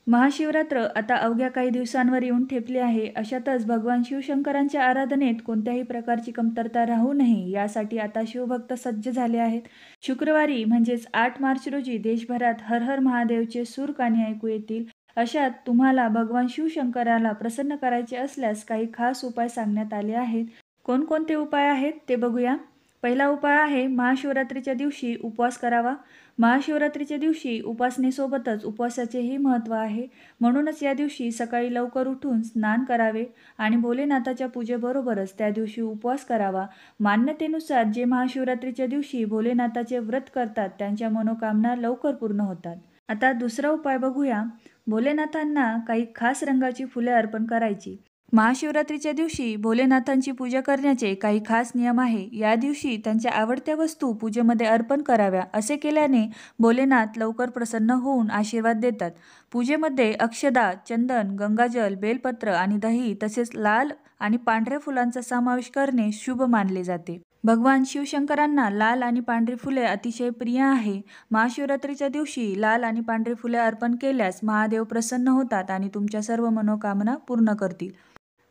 महाशिवरात्र आता अवघ्या काही दिवसांवर येऊन ठेपली आहे. अशातच भगवान शिवशंकरांच्या आराधनेत कोणत्याही प्रकारची कमतरता राहू नये यासाठी आता शिवभक्त सज्ज झाले आहेत. शुक्रवारी म्हणजेच 8 मार्च रोजी देशभरात हर हर महादेवचे सूर कानी ऐकू येतील. अशात तुम्हाला भगवान शिवशंकराला प्रसन्न करायचे असल्यास काही खास उपाय सांगण्यात आले आहेत. कोणकोणते उपाय आहेत ते बघूया. पहिला उपाय आहे महाशिवरात्रीच्या दिवशी उपवास करावा. महाशिवरात्रीच्या दिवशी उपासनेसोबतच उपवासाचेही महत्त्व आहे. म्हणूनच या दिवशी सकाळी लवकर उठून स्नान करावे आणि भोलेनाथाच्या पूजेबरोबरच त्या दिवशी उपवास करावा. मान्यतेनुसार जे महाशिवरात्रीच्या दिवशी भोलेनाथाचे व्रत करतात त्यांच्या मनोकामना लवकर पूर्ण होतात. आता दुसरा उपाय बघूया. भोलेनाथांना काही खास रंगाची फुले अर्पण करायची. महाशिवरात्रीच्या दिवशी भोलेनाथांची पूजा करण्याचे काही खास नियम आहे. या दिवशी त्यांच्या आवडत्या वस्तू पूजेमध्ये अर्पण कराव्या. असे केल्याने भोलेनाथ लवकर प्रसन्न होऊन आशीर्वाद देतात. पूजेमध्ये अक्षदा, चंदन, गंगाजल, बेलपत्र आणि दही तसेच लाल आणि पांढऱ्या फुलांचा समावेश करणे शुभ मानले जाते. भगवान शिवशंकरांना लाल आणि पांढरी फुले अतिशय प्रिय आहे. महाशिवरात्रीच्या दिवशी लाल आणि पांढरी फुले अर्पण केल्यास महादेव प्रसन्न होतात आणि तुमच्या सर्व मनोकामना पूर्ण करतील.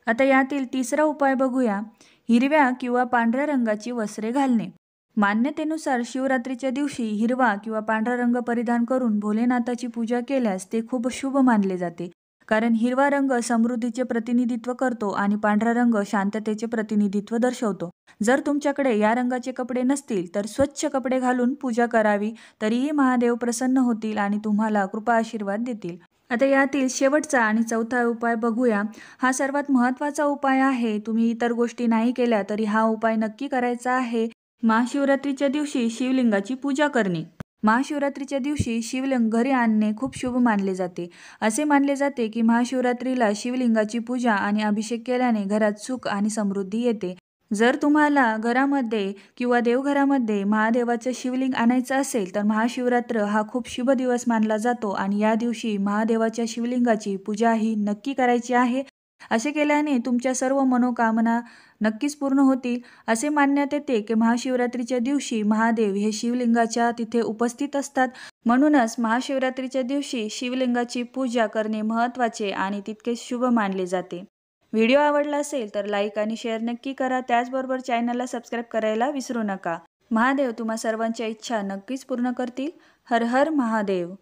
आता यातील तिसरा उपाय बघूया. हिरव्या किंवा पांढऱ्या रंगाची वस्त्रे घालणे. मान्यतेनुसार शिवरात्रीच्या दिवशी हिरवा किंवा पांढरा रंग परिधान करून भोलेनाथाची पूजा केल्यास ते खूप शुभ मानले जाते. कारण हिरवा रंग समृद्धीचे प्रतिनिधित्व करतो आणि पांढरा रंग शांततेचे प्रतिनिधित्व दर्शवतो. जर तुमच्याकडे या रंगाचे कपडे नसतील तर स्वच्छ कपडे घालून पूजा करावी. तरीही महादेव प्रसन्न होतील आणि तुम्हाला कृपा आशीर्वाद देतील. आता यातील शेवटचा आणि चौथा उपाय बघूया. हा सर्वात महत्त्वाचा उपाय आहे. तुम्ही इतर गोष्टी नाही केल्या तरी हा उपाय नक्की करायचा आहे. महाशिवरात्रीच्या दिवशी शिवलिंगाची पूजा करणे. महाशिवरात्रीच्या दिवशी शिवलिंग घरी आणणे खूप शुभ मानले जाते. असे मानले जाते की महाशिवरात्रीला शिवलिंगाची पूजा आणि अभिषेक केल्याने घरात सुख आणि समृद्धी येते. जर तुम्हाला घरामध्ये किंवा देवघरामध्ये महादेवाचं शिवलिंग आणायचं असेल तर महाशिवरात्र हा खूप शुभ दिवस मानला जातो आणि या दिवशी महादेवाच्या शिवलिंगाची पूजा ही नक्की करायची आहे. असे केल्याने तुमच्या सर्व मनोकामना नक्कीच पूर्ण होतील. असे मानण्यात येते की महाशिवरात्रीच्या दिवशी महादेव हे शिवलिंगाच्या तिथे उपस्थित असतात. म्हणूनच महाशिवरात्रीच्या दिवशी शिवलिंगाची पूजा करणे महत्त्वाचे आणि तितकेच शुभ मानले जाते. व्हिडिओ आवडला असेल तर लाईक आणि शेअर नक्की करा. त्याचबरोबर चॅनलला सबस्क्राईब करायला विसरू नका. महादेव तुम्हा सर्वांच्या इच्छा नक्कीच पूर्ण करतील. हर हर महादेव.